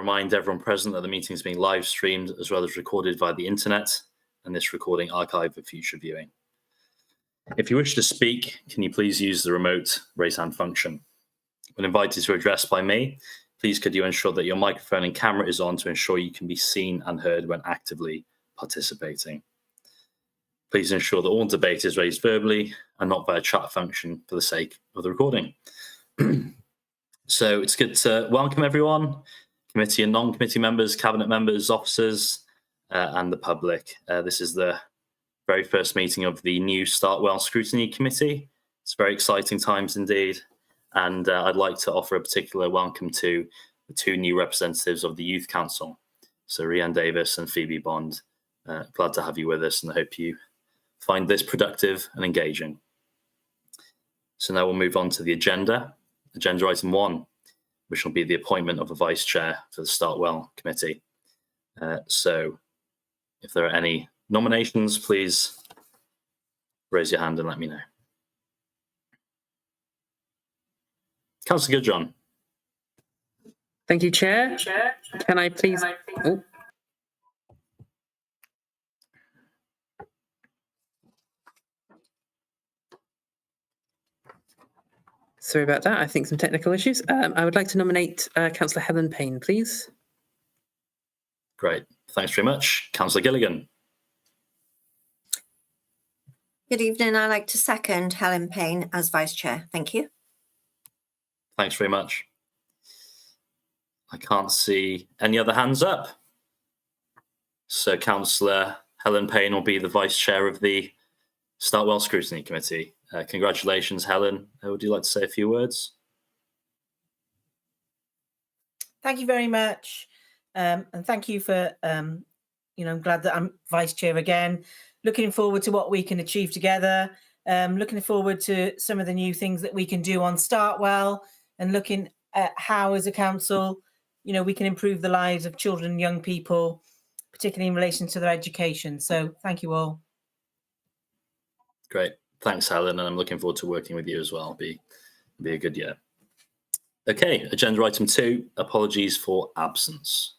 remind everyone present that the meeting is being live streamed as well as recorded via the internet, and this recording archived for future viewing. If you wish to speak, can you please use the remote raise hand function? When invited to address by me, please could you ensure that your microphone and camera is on to ensure you can be seen and heard when actively participating. Please ensure that all debate is raised verbally and not via chat function for the sake of the recording. So it's good to welcome everyone, committee and non-committee members, cabinet members, officers, and the public. This is the very first meeting of the new Start Well Scrutiny Committee. It's very exciting times indeed. And I'd like to offer a particular welcome to the two new representatives of the Youth Council. So Rhiann Davis and Phoebe Bond. Glad to have you with us and I hope you find this productive and engaging. So now we'll move on to the agenda. Agenda item 1, which will be the appointment of a vice chair for the Start Well Committee. So if there are any nominations, please raise your hand and let me know. Councillor Goodjohn. Thank you, Chair. Can I please... Oh. Sorry about that. I think some technical issues. I would like to nominate Councillor Helen Payne, please. Great. Thanks very much. Councillor Gilligan. Good evening. I'd like to second Helen Payne as Vice Chair. Thank you. Thanks very much. I can't see any other hands up. So Councillor Helen Payne will be the Vice Chair of the Start Well Scrutiny Committee. Congratulations, Helen. Would you like to say a few words? Thank you very much. And thank you for, I'm glad that I'm Vice Chair again. Looking forward to what we can achieve together. Looking forward to some of the new things that we can do on Start Well and looking at how, as a council, we can improve the lives of children and young people, particularly in relation to their education. So thank you all. Great. Thanks, Helen, and I'm looking forward to working with you as well. Be a good year. Okay, agenda item 2, apologies for absence.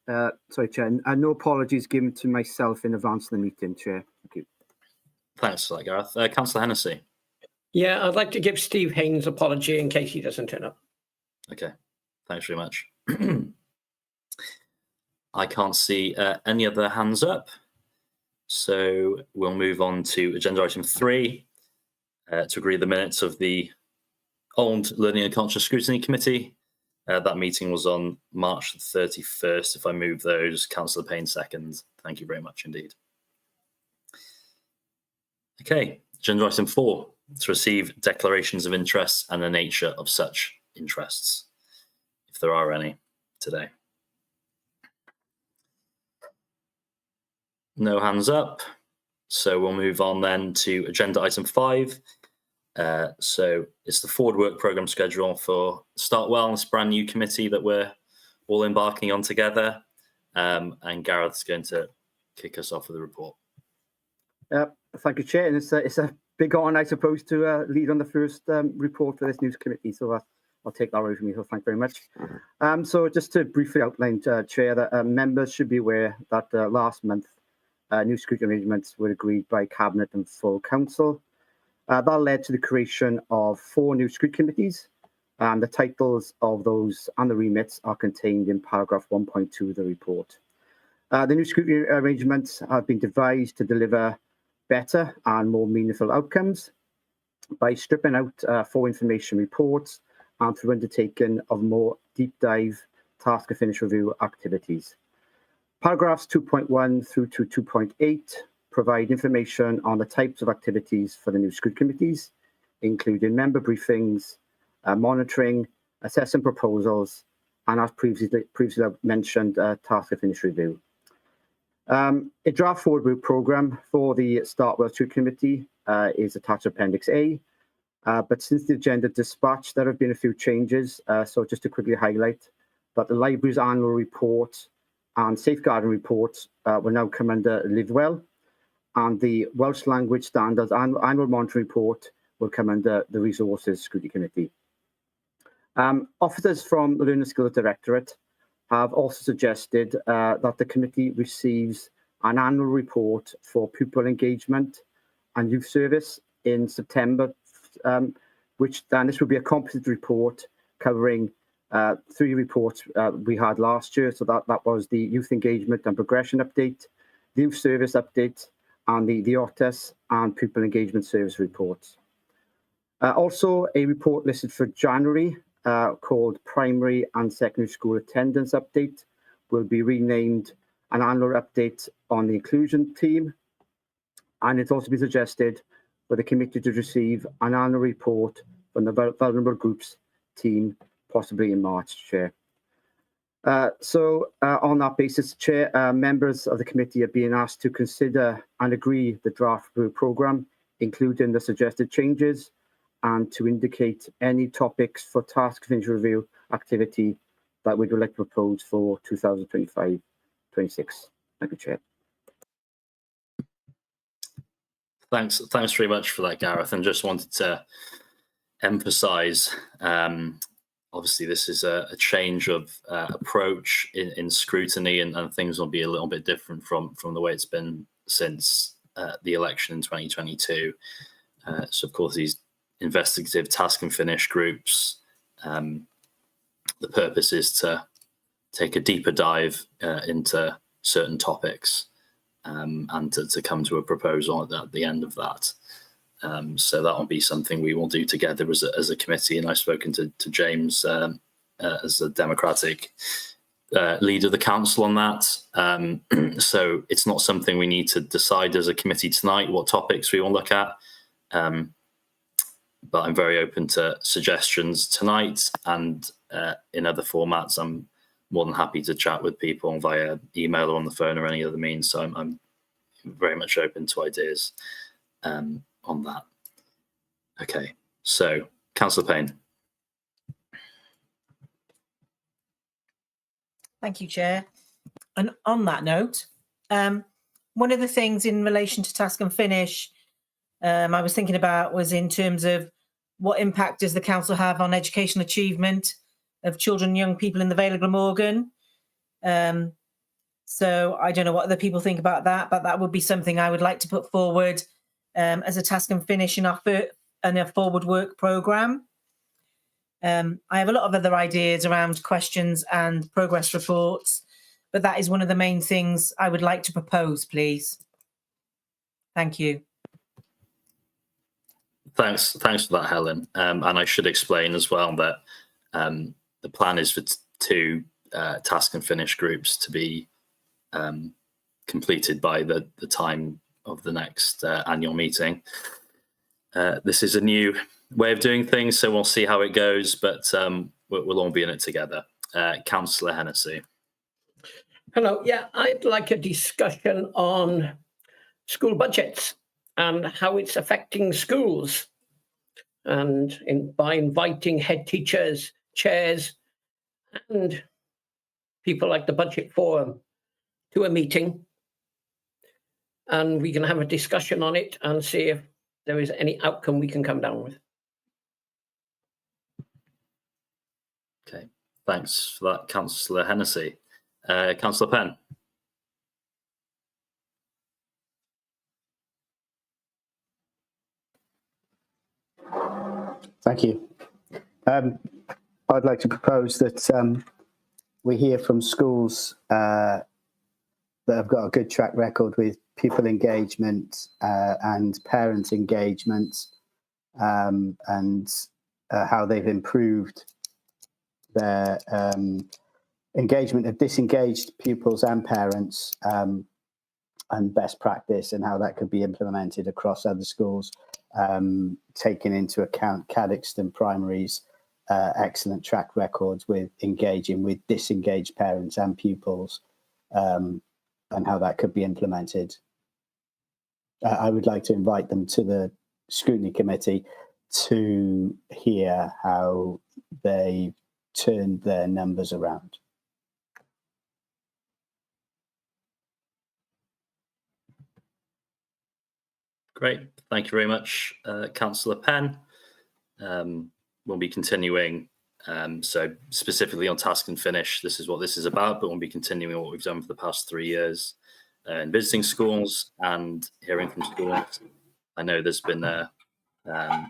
Sorry, Chair, no apologies given to myself in advance of the meeting, Chair. Thank you. Thanks for that, Gareth. Councillor Hennessy. Yeah, I'd like to give Steve Haynes apology in case he doesn't turn up. Okay, thanks very much. I can't see any other hands up. So we'll move on to agenda item 3 to agree the minutes of the old Learning and Culture Scrutiny Committee. That meeting was on March the 31st. If I move those, Councillor Payne seconds. Thank you very much indeed. Okay, agenda item 4, to receive declarations of interest and the nature of such interests, if there are any today. No hands up. So we'll move on then to agenda item 5. So it's the forward work programme schedule for Start Well, this brand new committee that we're all embarking on together. And Gareth's going to kick us off with a report. Thank you, Chair. And it's a big honour, I suppose, to lead on the first report for this news committee. So I'll take that away from you. So thank you very much. So just to briefly outline, Chair, that members should be aware that last month, new scrutiny arrangements were agreed by Cabinet and full Council. That led to the creation of 4 new scrutiny committees, and the titles of those and the remits are contained in paragraph 1.2 of the report. The new scrutiny arrangements have been devised to deliver better and more meaningful outcomes by stripping out 4 information reports and through undertaking of more deep dive task and finish review activities. Paragraphs 2.1 through to 2.8 provide information on the types of activities for the new scrutiny committees, including member briefings, monitoring, assessing proposals, and as previously mentioned, task and finish review. A draft forward work programme for the Start Well Scrutiny Committee is attached Appendix A, but since the agenda dispatch, there have been a few changes. So just to quickly highlight that the library's annual report and safeguarding reports will now come under Live Well, and the Welsh Language Standards annual monitoring report will come under the Resources Scrutiny Committee. Officers from the Learning Skills Directorate have also suggested that the committee receives an annual report for pupil engagement and youth service in September, which then this will be a composite report covering 3 reports we had last year. So that was the youth engagement and progression update, the youth service update, and the OTIS and pupil engagement service reports. Also, a report listed for January called Primary and Secondary School Attendance Update will be renamed an annual update on the inclusion team. And it's also been suggested for the committee to receive an annual report from the vulnerable groups team, possibly in March, Chair. On that basis, Chair, members of the committee are being asked to consider and agree the draft programme, including the suggested changes, and to indicate any topics for task finish review activity that we would like to propose for 2025-26. Thank you, Chair. Thanks very much for that, Gareth. And just wanted to emphasise, obviously this is a change of approach in scrutiny, and things will be a little bit different from the way it's been since the election in 2022. So of course these investigative task and finish groups, the purpose is to take a deeper dive into certain topics and to come to a proposal at the end of that. So that will be something we will do together as a committee. And I've spoken to James as the Democratic leader of the council on that. So it's not something we need to decide as a committee tonight what topics we will look at. But I'm very open to suggestions tonight, and in other formats, I'm more than happy to chat with people via email or on the phone or any other means. So I'm very much open to ideas on that. Okay, so Councillor Payne. Thank you, Chair. And on that note, one of the things in relation to task and finish I was thinking about was in terms of what impact does the council have on educational achievement of children and young people in the Vale of Glamorgan. So I don't know what other people think about that, but that would be something I would like to put forward as a task and finish in our forward work programme. I have a lot of other ideas around questions and progress reports, but that is one of the main things I would like to propose, please. Thank you. Thanks for that, Helen. And I should explain as well that the plan is for 2 task and finish groups to be completed by the time of the next annual meeting. This is a new way of doing things, so we'll see how it goes, but we'll all be in it together. Councillor Hennessy. Hello. Yeah, I'd like a discussion on school budgets and how it's affecting schools, and by inviting head teachers, chairs, and people like the Budget Forum to a meeting, and we can have a discussion on it and see if there is any outcome we can come down with. Okay, thanks for that, Councillor Hennessy. Councillor Penn. Thank you. I'd like to propose that we hear from schools that have got a good track record with pupil engagement and parent engagement, and how they've improved their engagement of disengaged pupils and parents, and best practice, and how that could be implemented across other schools, taking into account Cadoxton Primary's excellent track records with engaging with disengaged parents and pupils, and how that could be implemented. I would like to invite them to the Scrutiny Committee to hear how they turned their numbers around. Great, thank you very much, Councillor Penn. We'll be continuing So specifically on task and finish, this is what this is about, but we'll be continuing what we've done for the past 3 years in visiting schools and hearing from schools. I know there's been a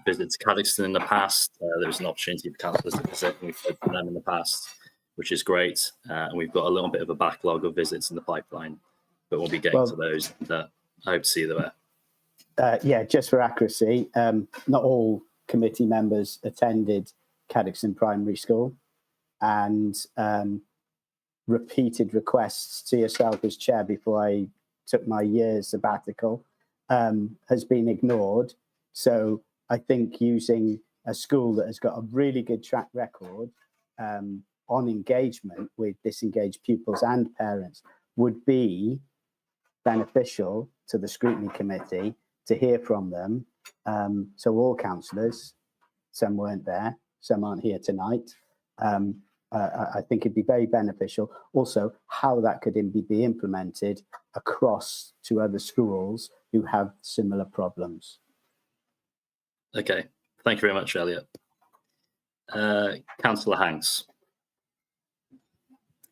visit to Caddixton in the past. There was an opportunity for councillors to visit, and we've heard from them in the past, which is great. And we've got a little bit of a backlog of visits in the pipeline, but we'll be getting to those. I hope to see you there. Yeah, just for accuracy, not all committee members attended Caddixton Primary School, and repeated requests to yourself as chair before I took my year's sabbatical has been ignored. So I think using a school that has got a really good track record on engagement with disengaged pupils and parents would be beneficial to the scrutiny committee to hear from them. So all councillors, some weren't there, some aren't here tonight. I think it'd be very beneficial. Also, how that could be implemented across to other schools who have similar problems. Okay, thank you very much, Elliot. Councillor Hanks.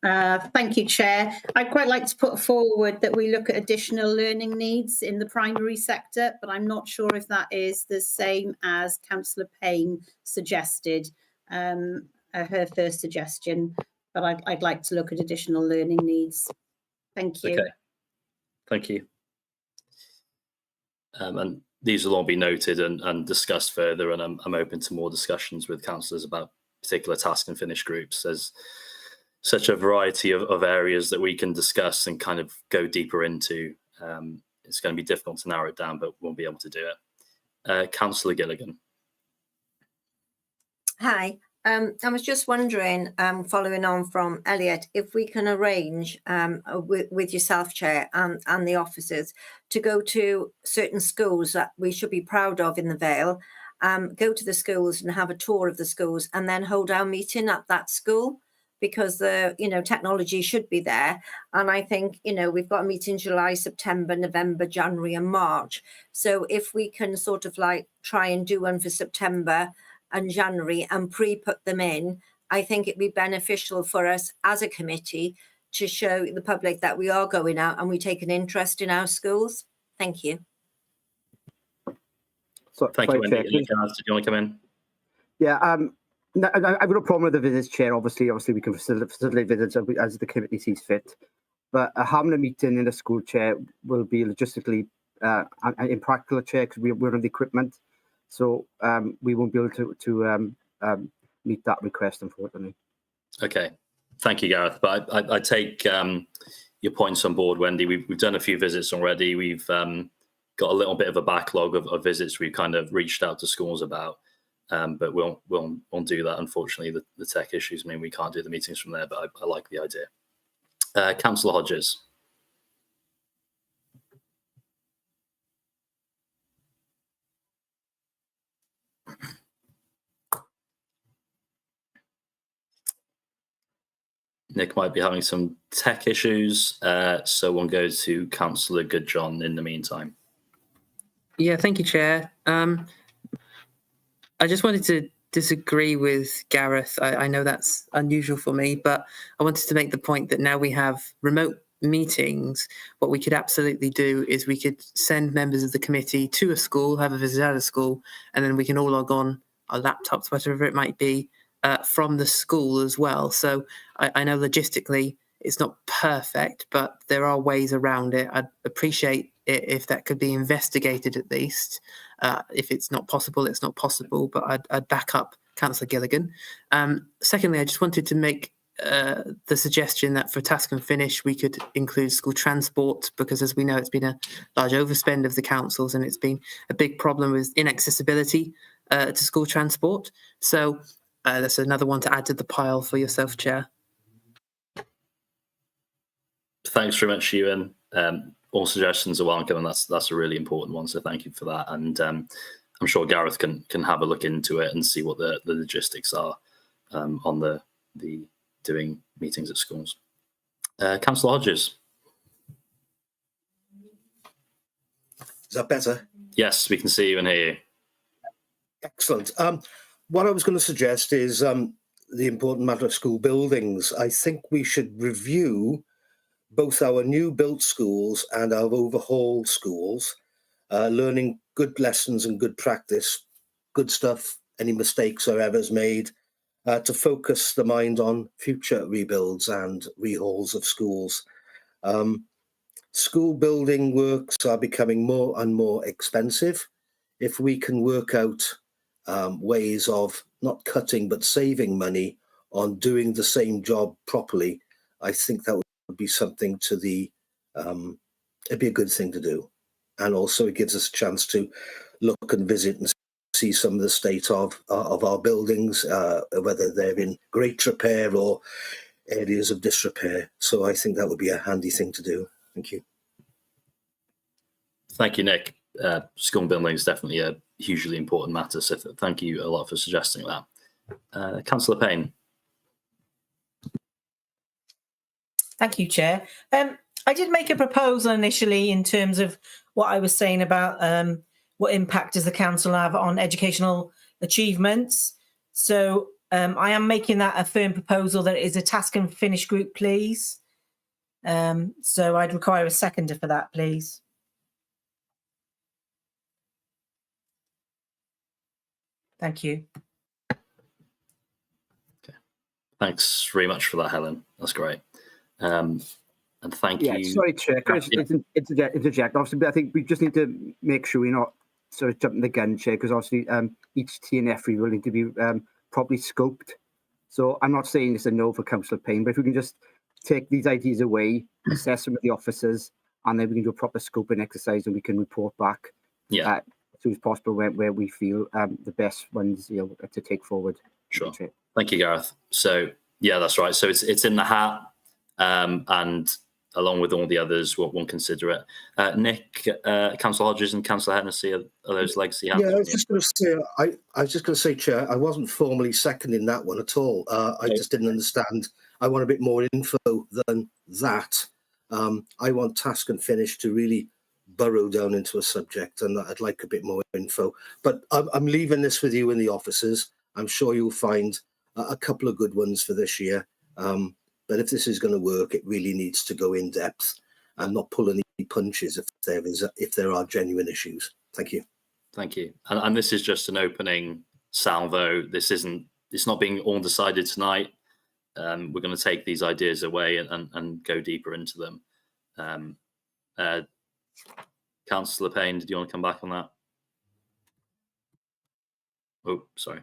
Thank you, Chair. I'd quite like to put forward that we look at additional learning needs in the primary sector, but I'm not sure if that is the same as Councillor Payne suggested, her first suggestion, but I'd like to look at additional learning needs. Thank you. Okay, thank you. And these will all be noted and discussed further, and I'm open to more discussions with councillors about particular task and finish groups. There's such a variety of areas that we can discuss and kind of go deeper into. It's going to be difficult to narrow it down, but we'll be able to do it. Councillor Gilligan. Hi. I was just wondering, following on from Elliot, if we can arrange with yourself, Chair, and the officers to go to certain schools that we should be proud of in the Vale, go to the schools and have a tour of the schools and then hold our meeting at that school, because the technology should be there. And I think, we've got a meeting July, September, November, January and March. So if we can sort of like try and do one for September and January and pre-put them in, I think it'd be beneficial for us as a committee to show the public that we are going out and we take an interest in our schools. Thank you. So, Thank you, Wendy. Chair, Did you want to come in? Yeah, no, I've got no problem with the visits, Chair. Obviously, we can facilitate visits as the committee sees fit. But having a meeting in a school, Chair, will be logistically impractical, Chair, because we're on the equipment. So we won't be able to meet that request, unfortunately. Okay, thank you, Gareth. But I take your points on board, Wendy. We've done a few visits already. We've got a little bit of a backlog of visits we've kind of reached out to schools about, but we'll do that. Unfortunately, the tech issues mean we can't do the meetings from there, but I like the idea. Councillor Hodges. Nick might be having some tech issues, so we'll go to Councillor Goodjohn in the meantime. Yeah, thank you, Chair. I just wanted to disagree with Gareth. I know that's unusual for me, but I wanted to make the point that now we have remote meetings, what we could absolutely do is we could send members of the committee to a school, have a visit at a school, and then we can all log on our laptops, whatever it might be, from the school as well. So I know logistically it's not perfect, but there are ways around it. I'd appreciate it if that could be investigated at least. If it's not possible, it's not possible, but I'd back up Councillor Gilligan. Secondly, I just wanted to make the suggestion that for task and finish, we could include school transport, because as we know, it's been a large overspend of the councils and it's been a big problem with inaccessibility to school transport. So that's another one to add to the pile for yourself, Chair. Thanks very much, Ewan. All suggestions are welcome, and that's a really important one. So thank you for that. And I'm sure Gareth can have a look into it and see what the logistics are on the doing meetings at schools. Councillor Hodges. Is that better? Yes, we can see you and hear you. Excellent. What I was going to suggest is the important matter of school buildings, I think we should review both our new built schools and our overhauled schools, learning good lessons and good practice, good stuff, any mistakes or errors made, to focus the mind on future rebuilds and rehauls of schools. School building works are becoming more and more expensive. If we can work out ways of not cutting but saving money on doing the same job properly, I think that would be something to the, it'd be a good thing to do. And also it gives us a chance to look and visit and see some of the state of our buildings, whether they're in great repair or areas of disrepair. So I think that would be a handy thing to do. Thank you. Thank you, Nick. School building is definitely a hugely important matter, so thank you a lot for suggesting that. Councillor Payne. Thank you, Chair. I did make a proposal initially in terms of what I was saying about what impact does the council have on educational achievements. So I am making that a firm proposal that it is a task and finish group, please. So I'd require a seconder for that, please. Thank you. Okay. Thanks very much for that, Helen. That's great. And thank you. Sorry, Chair. Can I interject? Obviously, I think we just need to make sure we're not sort of jumping the gun, Chair, because obviously each TNF will need to be properly scoped. So I'm not saying it's a no for Councillor Payne, but if we can just take these ideas away, assess them with the officers, and then we can do a proper scoping exercise and we can report back. Yeah. As soon as possible where we feel the best ones to take forward. Sure. Thank you, Gareth. So yeah, that's right. So it's in the hat, and along with all the others, won't consider it. Nick, Councillor Hodges, and Councillor Hennessy, are those legacy hands? Yeah, I was just going to say, I was just going to say, Chair, I wasn't formally seconding that one at all. I just didn't understand. I want a bit more info than that. I want task and finish to really burrow down into a subject, and I'd like a bit more info. But I'm leaving this with you in the offices. I'm sure you'll find a couple of good ones for this year. But if this is going to work, it really needs to go in depth and not pull any punches if there are genuine issues. Thank you. Thank you. And this is just an opening salvo. It's not being all decided tonight. We're going to take these ideas away and go deeper into them. Councillor Payne, did you want to come back on that? Oh, sorry.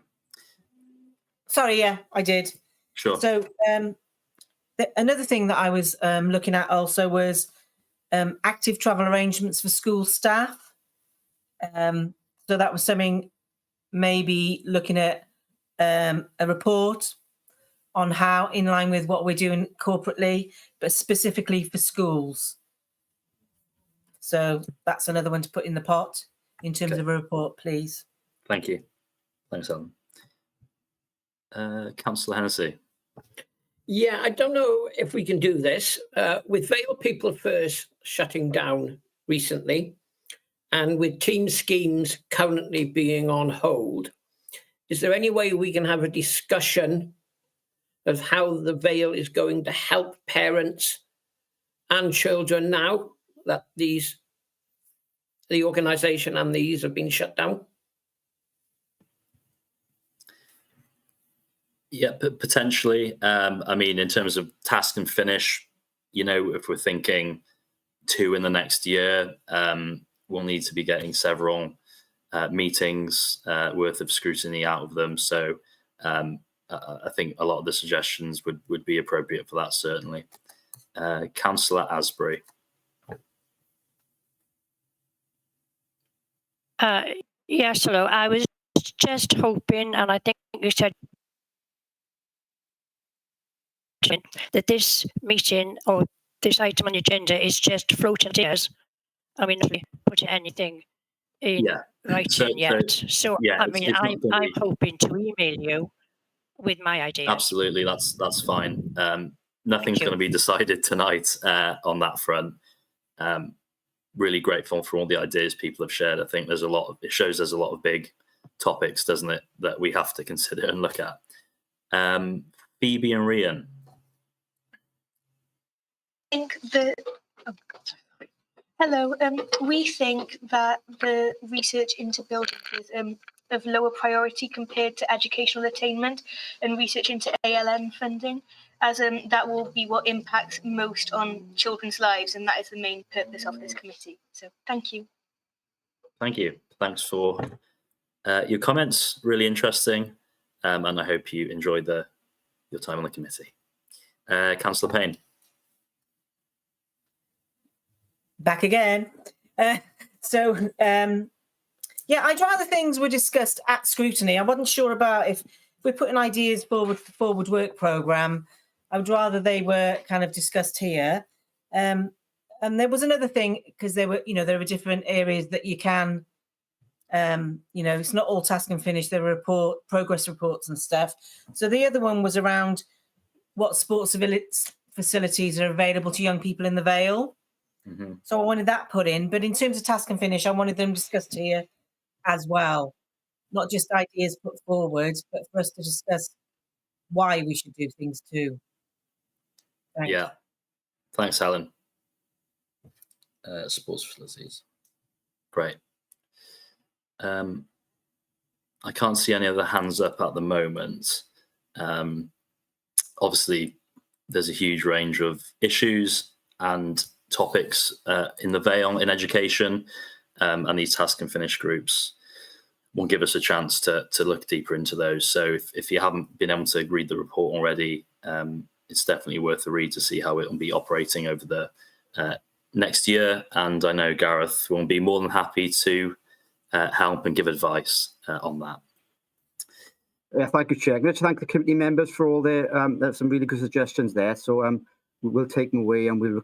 Sorry, yeah, I did. Sure. So another thing that I was looking at also was active travel arrangements for school staff. So that was something maybe looking at a report on how in line with what we're doing corporately, but specifically for schools. So that's another one to put in the pot in terms of a report, please. Thank you. Thanks, Helen. Councillor Hennessy. Yeah, I don't know if we can do this. With Vale People First shutting down recently, and with team schemes currently being on hold, is there any way we can have a discussion of how the Vale is going to help parents and children now that the organisation and these have been shut down? Yeah, potentially. I mean, in terms of task and finish, if we're thinking 2 in the next year, we'll need to be getting several meetings worth of scrutiny out of them. So I think a lot of the suggestions would be appropriate for that, certainly. Councillor Asbury. Yes, hello. I was just hoping, and I think you said that this meeting or this item on the agenda is just floating ideas. I mean, not putting anything in writing yet. So yeah, I mean, I'm hoping to email you with my ideas. Absolutely, that's fine. Nothing's going to be decided tonight on that front. Really grateful for all the ideas people have shared. I think it shows there's a lot of big topics, doesn't it, that we have to consider and look at. Phoebe and Rian. I think the hello. We think that the research into buildings is of lower priority compared to educational attainment and research into ALM funding, as that will be what impacts most on children's lives, and that is the main purpose of this committee. So, thank you. Thank you. Thanks for your comments. Really interesting, and I hope you enjoyed your time on the committee. Councillor Payne. Back again. Yeah, I'd rather things were discussed at scrutiny. I wasn't sure about if we're putting ideas forward for the forward work programme. I would rather they were kind of discussed here. And there was another thing, because there were different areas that you can, it's not all task and finish. There were progress reports and stuff. So the other one was around what sports facilities are available to young people in the Vale. Mm-hmm. So I wanted that put in, but in terms of task and finish, I wanted them discussed here as well, not just ideas put forward, but for us to discuss why we should do things too. Thanks. Yeah, thanks, Alan. Sports facilities, great. I can't see any other hands up at the moment. Obviously, there's a huge range of issues and topics in the Vale in education, and these task and finish groups will give us a chance to look deeper into those. So if you haven't been able to read the report already, it's definitely worth a read to see how it will be operating over the next year. And I know Gareth will be more than happy to help and give advice on that. Thank you, Chair. I'm going to thank the committee members for all there's some really good suggestions there. So we'll take them away, and we'll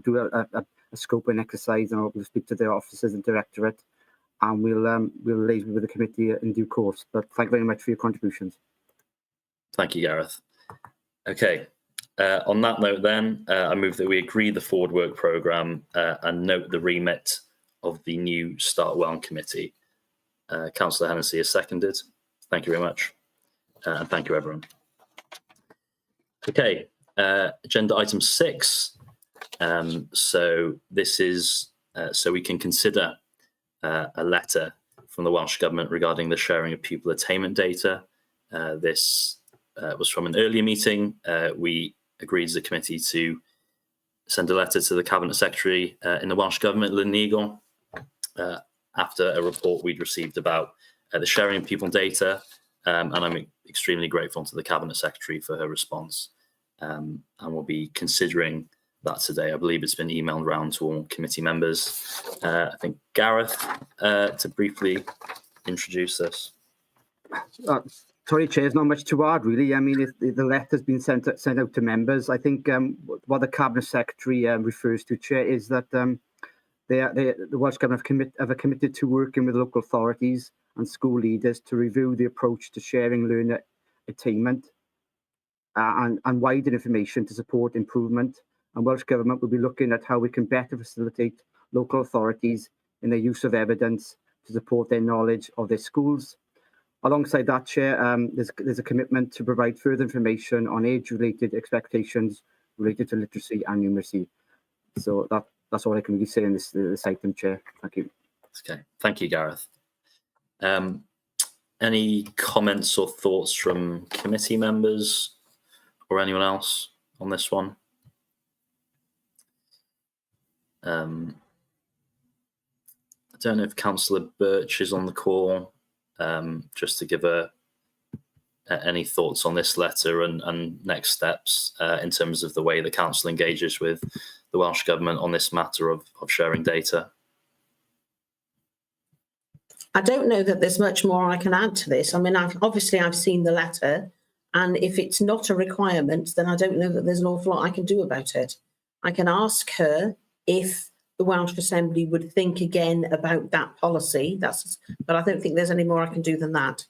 do a scoping exercise, and we'll speak to the officers and directorate, and we'll liaise with the committee in due course. But thank you very much for your contributions. Thank you, Gareth. Okay. On that note, then, I move that we agree the forward work programme and note the remit of the new Start Well committee. Councillor Hennessy is seconded. Thank you very much, and thank you, everyone. Okay. Agenda item 6. So this is so we can consider a letter from the Welsh Government regarding the sharing of pupil attainment data. This was from an earlier meeting. We agreed as a committee to send a letter to the Cabinet Secretary in the Welsh Government, Lynn Eagle, after a report we'd received about the sharing of pupil data. And I'm extremely grateful to the Cabinet Secretary for her response. And we'll be considering that today. I believe it's been emailed around to all committee members. I think Gareth, to briefly introduce this. Sorry, Chair, there's not much to add, really. I mean, the letter's been sent out to members. I think what the Cabinet Secretary refers to, Chair, is that the Welsh Government have committed to working with local authorities and school leaders to review the approach to sharing learner attainment and widen information to support improvement. And Welsh Government will be looking at how we can better facilitate local authorities in their use of evidence to support their knowledge of their schools. Alongside that, Chair, there's a commitment to provide further information on age-related expectations related to literacy and numeracy. So that's all I can really say in this item, Chair. Thank you. Okay, thank you, Gareth. Any comments or thoughts from committee members or anyone else on this one? I don't know if Councillor Birch is on the call, just to give any thoughts on this letter and next steps in terms of the way the council engages with the Welsh Government on this matter of sharing data. I don't know that there's much more I can add to this. I mean, I've seen the letter, and if it's not a requirement, then I don't know that there's an awful lot I can do about it. I can ask her if the Welsh Assembly would think again about that policy. But I don't think there's any more I can do than that.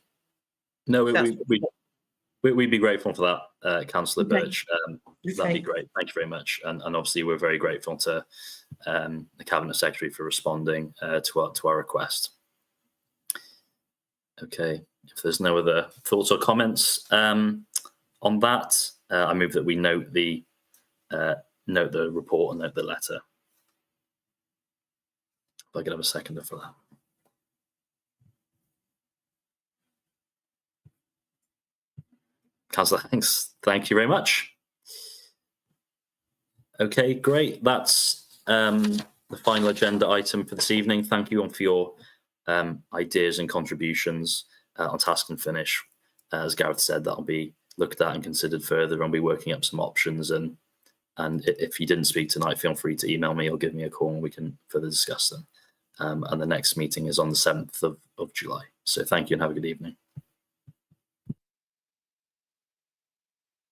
No, we'd be grateful for that, Councillor Birch. That'd be great. Thank you very much. And obviously, we're very grateful to the Cabinet Secretary for responding to our request. Okay, if there's no other thoughts or comments, on that, I move that we note the report and note the letter. If I could have a seconder for that. Councillor Hanks, thank you very much. Okay, great. That's the final agenda item for this evening. Thank you all for your ideas and contributions on task and finish. As Gareth said, that'll be looked at and considered further, and be working up some options. And if you didn't speak tonight, feel free to email me or give me a call and we can further discuss them. And the next meeting is on the 7th of July. So thank you and have a good evening.